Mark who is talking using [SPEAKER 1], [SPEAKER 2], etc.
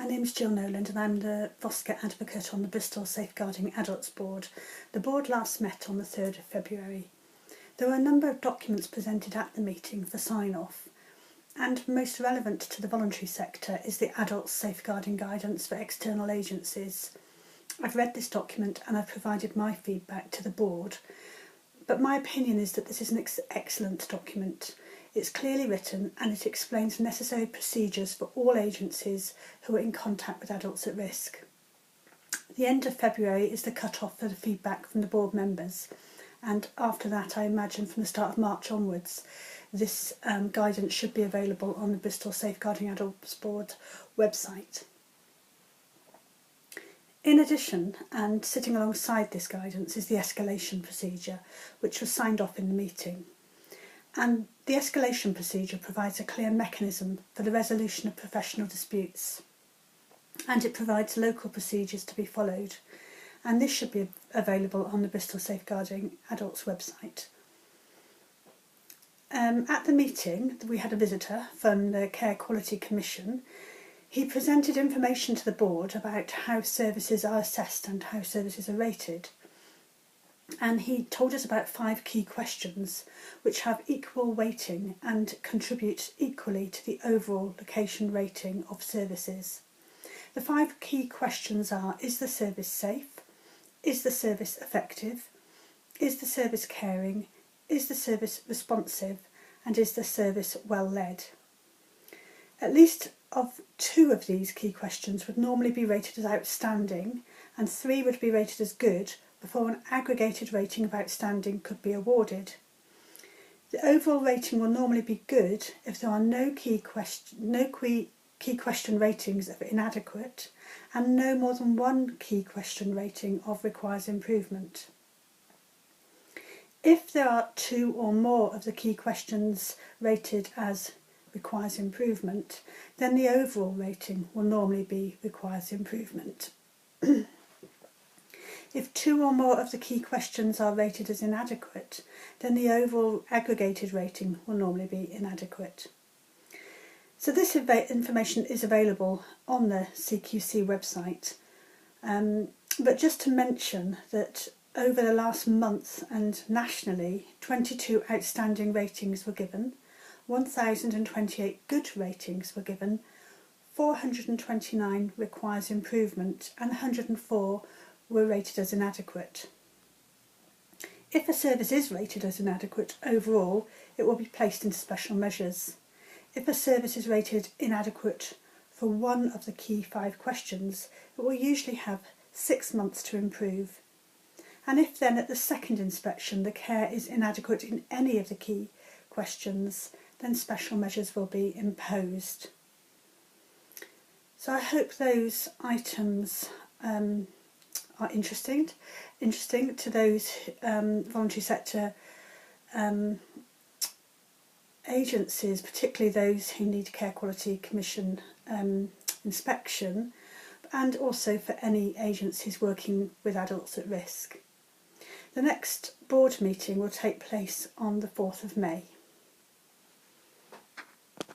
[SPEAKER 1] name's Jill Noland and I'm the Foster Advocate on the Bristol Safeguarding Adults Board. The board last met on the 3rd of February. There were a number of documents presented at the meeting for sign-off, and most relevant to the voluntary sector is the Adult Safeguarding Guidance for External Agencies. I've read this document and I've provided my feedback to the board, but my opinion is that this is an excellent document. It's clearly written and it explains necessary procedures for all agencies who are in contact with adults at risk. The end of February is the cut-off for the feedback from the board members, and after that I imagine from the start of March onwards this guidance should be available on the Bristol Safeguarding Adults Board website. In addition, and sitting alongside this guidance, is the escalation procedure, which was signed off in the meeting. And the escalation procedure provides a clear mechanism for the resolution of professional disputes, and it provides local procedures to be followed, and this should be available on the Bristol Safeguarding Adults website. At the meeting we had a visitor from the Care Quality Commission. He presented information to the board about how services are assessed and how services are rated. And he told us about 5 key questions which have equal weighting and contribute equally to the overall location rating of services. The 5 key questions are: is the service safe? Is the service effective? Is the service caring? Is the service responsive? And is the service well led? At least of 2 of these key questions would normally be rated as outstanding, and 3 would be rated as good before an aggregated rating of outstanding could be awarded. The overall rating will normally be good if there are no key question ratings of inadequate and no more than 1 key question rating of requires improvement. If there are 2 or more of the key questions rated as requires improvement, then the overall rating will normally be requires improvement. If 2 or more of the key questions are rated as inadequate, then the overall aggregated rating will normally be inadequate. So this information is available on the CQC website, but just to mention that over the last month and nationally, 22 outstanding ratings were given, 1,028 good ratings were given, 429 requires improvement, and 104 were rated as inadequate. If a service is rated as inadequate overall, it will be placed into special measures. If a service is rated inadequate for 1 of the key 5 questions, it will usually have 6 months to improve. And if then at the second inspection the care is inadequate in any of the key questions, then special measures will be imposed. So I hope those items are interesting to those voluntary sector agencies, particularly those who need Care Quality Commission inspection, and also for any agencies working with adults at risk. The next board meeting will take place on the 4th of May.